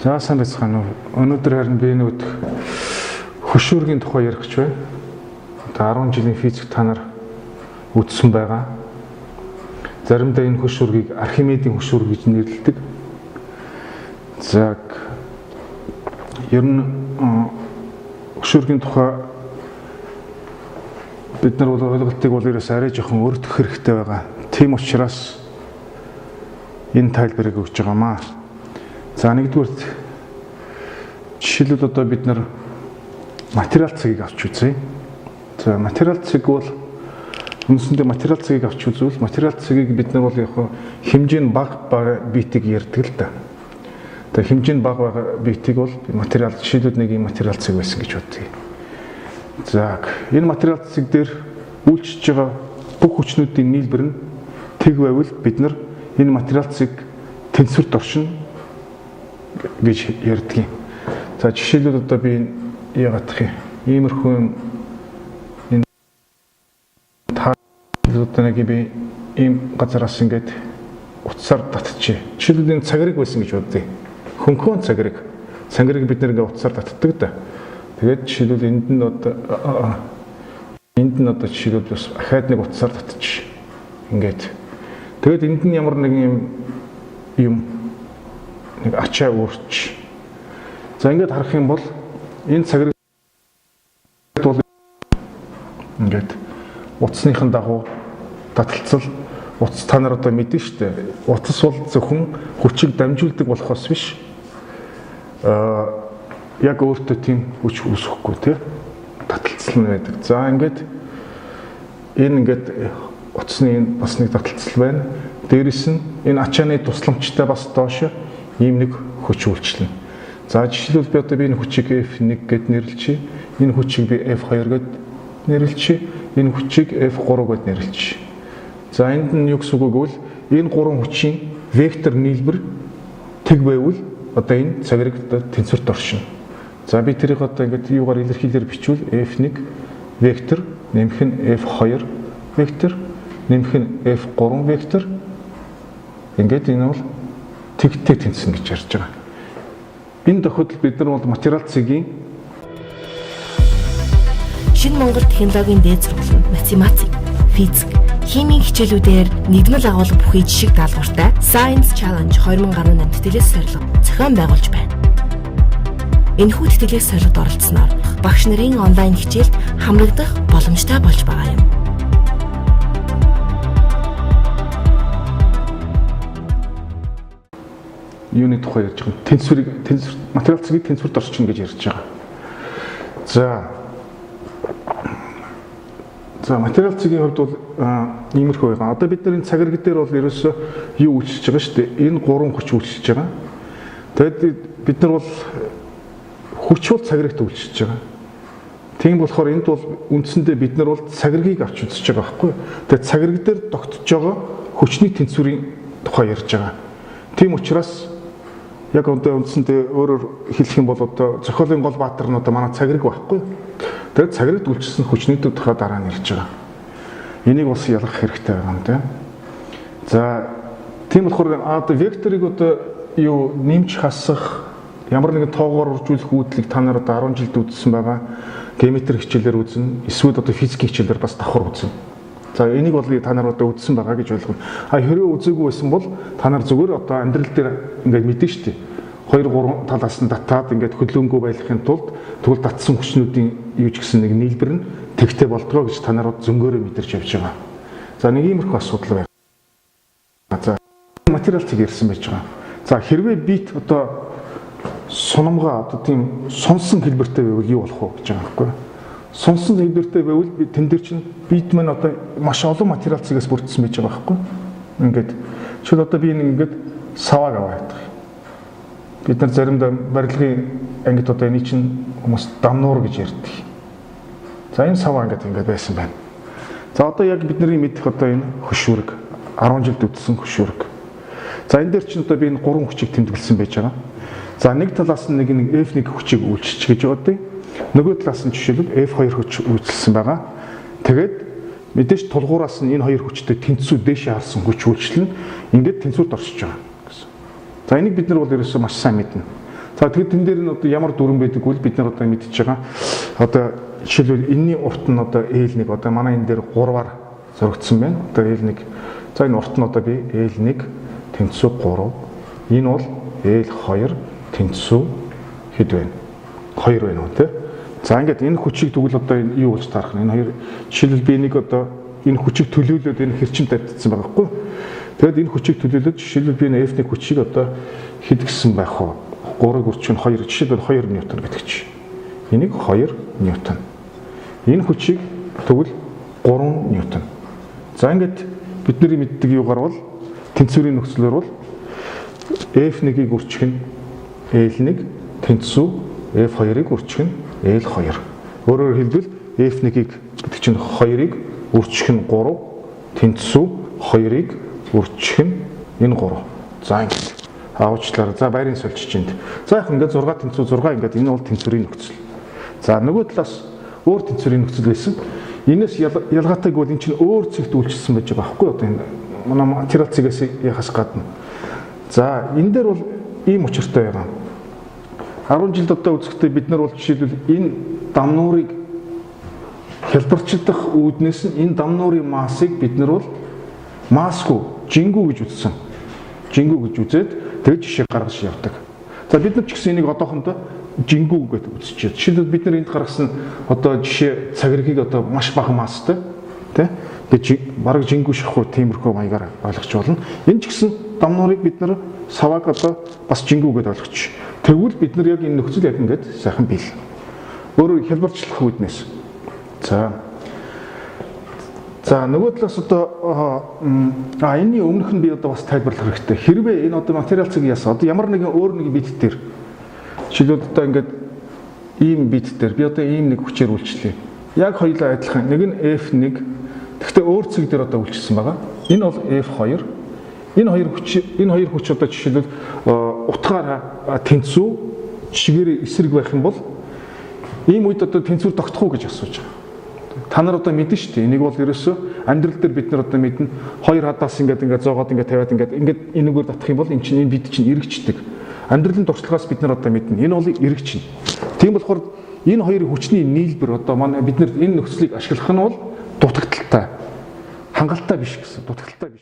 За сайн байцгаана уу. Өнөөдөр харин би нэг хөшүүргийн тухай ярих гэж байна. Одоо 10 жилийн физик та нар үзсэн байгаа. Заримдаа энэ хөшүүргийг Архимедийн хөшүүр гэж нэрлэдэг. За ер нь хөшүүргийн тухай бид нар бол ойлголтыг бол ерөөс арай жоохон өөртөх хэрэгтэй байгаа. Тийм учраас энэ тайлбарыг өгч байгаамаа. За нэгдүгээр жишээлбэл одоо бид нар материал цагийг авч үзье. За материал цаг бол үндсэндээ материал цагийг авч үзвэл материал цагийг бид нар бол яг хэмжээ нь бага битийг ярьдаг л да. Тэгээ хэмжээ нь бага битийг бол материал жишээлбэл нэг юм материал цаг байсан гэж бодъё. За энэ материал цаг дээр үйлчилж байгаа бүх хүчнүүдийн нийлбэр нь тэг байвал бид нар энэ материал цаг тэнцвэрт оршино гэж ярьдаг юм. За жишээлбэл одоо би яагаад юм иймэрхүү энэ одоо нэг би ийм газараас ингээд утсаар татчих. Жишээлбэл энэ цагрыг байсан гэж бодъё. Хөнхөн цагрыг бид нэр ингээд утсаар татдаг да. Тэгээд жишээлбэл энд нь одоо жишээлбэл бас ахаад нэг утсаар татчих. Ингээд. Тэгээд энд нь ямар нэг юм нэг ачаа өөрч. За ингээд харах юм бол энэ цагрыг бол ингээд утасныхын дагуу таталцал утас та нар одоо мэдэн штэ. Утас бол зөвхөн хүчийг дамжуулдаг болохоос биш. Яг өөртөө тийм хүч үүсэхгүй тий. Таталцал нь байдаг. За ингээд энэ ингээд утасны бас нэг таталцал байна. Дээрэс нь энэ ачааны тусламжтай бас доош ийм нэг хүч үйлчлэнэ. За жишээлбэл би одоо энэ хүчийг F1 гэд нэрлэчихье. Энэ хүчийг би F2 гэд нэрлэчихье. Энэ хүчийг F3 гэд нэрлэчихье. За энд нь юу гэсэн үг вэ гэвэл энэ гурван хүчийн вектор нийлбэр тэг байвал одоо энэ цагрыг тэнцвэрт оршино. За би тэрийг одоо ингээд юугаар илэрхийлэр бичвэл F1 вектор нэмэх нь F2 вектор нэмэх нь F3 вектор ингээд энэ бол тэгтэй тэнцсэн гэж ярьж байгаа. Энэ тохиолдолд бид нар бол материал цагийн Шинэ Монгол технологийн дээд сургууль нь математик, физик, химийн хичээлүүдээр нэгдмэл агуулга бүхий жишг даалгавартай Science Challenge 2018 тэтгэлээс сорилго зохион байгуулж байна. Энэхүү тэтгэлээс сорилгод оролцсноор багш нарын онлайн хичээлд хамрагдах боломжтой болж байгаа юм. Юуны тухай ярьж байгаа. Тэнцвэр материал цагийг тэнцвэрт орчино гэж ярьж байгаа. За материал цагийн хувьд бол иймэрхүү байгаа. Одоо бид нар энэ цаграг дээр бол ерөөсөө юу үйлчилж байгаа шүү дээ. Энэ гурван хүч үйлчилж байгаа. Тэгэд бид нар бол хүч бол цаграгт үйлчилж байгаа. Тийм болохоор энд бол үндсэндээ бид нар бол цаграгийг авч үзэж байгаа байхгүй. Тэгээд цаграг дээр тогтож байгаа хүчний тэнцвэрийн тухай ярьж байгаа. Тийм учраас яг одоо үндсэндээ өөрөөр хэлэх юм бол одоо зохиолын гол баатар нь одоо манай цаграг байхгүй. Тэгээд цаграгт үйлчилсэн хүчнийд тухай дараа нь ярьж байгаа. Энийг бас ялгах хэрэгтэй байгаа юм тийм. За тийм болохоор одоо векторыг одоо юу нэмж хасах ямар нэгэн тоогоор үржүүлэх үүдлийг та нар одоо 10 жилд үзсэн байгаа. Геометри хичээлээр үзнэ. Эсвэл одоо физикийн хичээлээр бас давхар үзнэ. За энийг бол та нар одоо үзсэн байгаа гэж ойлгоно. Хэрвээ үзээгүй байсан бол та нар зүгээр одоо амьдрал дээр ингээд мэдэн штэ. 2-3 талаас нь татаад ингээд хөдлөнгөө байлгахын тулд тэгвэл татсан хүчнүүдийн юу ч гэсэн нэг нийлбэр нь тэгтэй болдгоо гэж та нар зөнгөөрөө мэдэрч явж байгаа. За нэг иймэрхүү асуудал байна. За материал цаг ярьсан байж байгаа. За хэрвээ бит одоо сунамга одоо тийм сонсон хэлбэртэй байвал юу болох вэ гэж байгаа байхгүй. Сонсон хэлбэртэй байвал тэн дээр чинь бит маань одоо маш олон материал цагаас бүрдсэн байж байгаа байхгүй. Ингээд чил одоо би ингээд саваг аваад байгаа. Бид нар заримдаа барилгын ангид одоо энийг чинь хүмүүс дамнуур гэж ярьдаг. За энэ саваа ингээд байсан байна. За одоо яг бидний мэдэх одоо энэ хөшүүрэг 10 жилд үтсэн хөшүүрэг. За энэ дээр чинь одоо би энэ гурван хүчийг тэмдэглэсэн байж байгаа. За нэг талаас нь нэг F1 хүчийг үйлчилж гэж бодъё. Нөгөө талаас нь жишээлбэл F2 хүч үйлчилсэн байгаа. Тэгээд мэдээж тулгуураас нь энэ хоёр хүчтэй тэнцүү дээшээ харсан хүч үйлчлэн ингээд тэнцвэрт оршиж байгаа гэсэн. За энийг бид нар бол ерөөсөө маш сайн мэднэ. За тэгээд тэн дээр нь одоо ямар дүрэн байдаггүй л бид нар одоо мэдчихэж байгаа. Одоо жишээлбэл энэний урт нь одоо L1 одоо манай энэ дээр 3-аар зурагдсан байна. Одоо L1. За энэ урт нь одоо би L1 тэнцүү 3. Энэ бол L2 тэнцүү хэд байна? 2 байна уу тий? За ингээд энэ хүчийг тэгвэл одоо юу болж таарах нь? Энэ хоёр жишээлбэл би нэг одоо энэ хүчийг төлөөлөөд энэ хэрчим тавьдсан байгаа хгүй. Тэгэд энэ хүчийг төлөөлөөд жишээлбэл би энэ F1 хүчийг одоо хэд гэсэн байх вэ? 3-ыг үржих нь 2, жишээлбэл 2 ньютон гэдэг чинь. Энийг 2 ньютон. Энэ хүчийг тэгвэл 3 ньютон. За ингээд бидний мэддэг юугаар бол тэнцвэрийн нөхцлөөр бол F1-ийг үржих нь L1, тэнцүү F2-ыг үржих нь L2. Өөрөөр хэлбэл F1-ийг гэдэг чинь 2-ыг үржих нь 3, тэнцүү 2-ыг үржих нь энэ 3. За ингээд уучлаарай. За байрын сольчинд. За яг ингээд 6 тэнцүү 6 ингээд энэ бол тэнцвэрийн нөхцөл. За нөгөө талаас өөр тэнцвэрийн нөхцөл байсан. Энэс ялгаатай бол эн чинь өөр цэгт үйлчилсэн байж байгаа байхгүй одоо энэ манай материал цэгээс яхаас гадна. За энэ дээр бол ийм учиртай байгаа. 10 жилд одоо үзэхдээ бид нар бол жишээлбэл энэ дамнуурыг хэлбэрчлэх үүднээс нь энэ дамнуурын массыг бид нар бол массгүй, жингүү гэж үзсэн. Жингүү гэж үзээд тэг жишээ гаргаж явдаг. За бид нар ч гэсэн энийг одоохондоо жингүү гэдэг үзчихээ. Жишээлбэл бид нар энд гаргасан одоо жишээ цагиргийг одоо маш бага масстай тий. Тэгээд бараг жингүү шахуу тиймэрхүү маягаар ойлгож болно. Энэ ч гэсэн дамнуурыг бид нар савааг одоо бас жингүү гэдээ ойлгоч. Тэгвэл бид нар яг энэ нөхцөл яг ингээд сайхан бий. Өөрөөр хэлбэрчлэх үүднээс. За нөгөө талаас одоо энэний өмнөх нь би одоо бас тайлбарлах хэрэгтэй. Хэрвээ энэ одоо материал цэг яасан одоо ямар нэгэн өөр нэг бит дээр жишээлбэл одоо ингээд ийм бит дээр би одоо ийм нэг хүчээр үйлчлэе. Яг хоёулаа адилхан. Нэг нь F1 гэхдээ өөр цэг дээр одоо үйлчилсэн байгаа. Энэ бол F2. Энэ хоёр хүч одоо жишээлбэл утгаараа тэнцүү жишгээр эсрэг байх юм бол ийм үед одоо тэнцвэр тогтох уу гэж асууж байгаа. Та нар одоо мэднэ шүү дээ. Энийг бол ерөөсөө амьдрал дээр бид нар одоо мэднэ. Хоёр хадаас ингээд зоогоод ингээд тавиад ингээд энэгээр татах юм бол эн чинь энэ бид чинь эргэждэг. Амьдралын туршлагаас бид нар одоо мэднэ. Энэ бол эргэж чинь. Тийм болохоор энэ хоёрын хүчний нийлбэр одоо манай бид нар энэ нөхцөлийг ашиглах нь бол дутагдaltaй. Хангалттай биш гэсэн. Дутагдaltaй биш.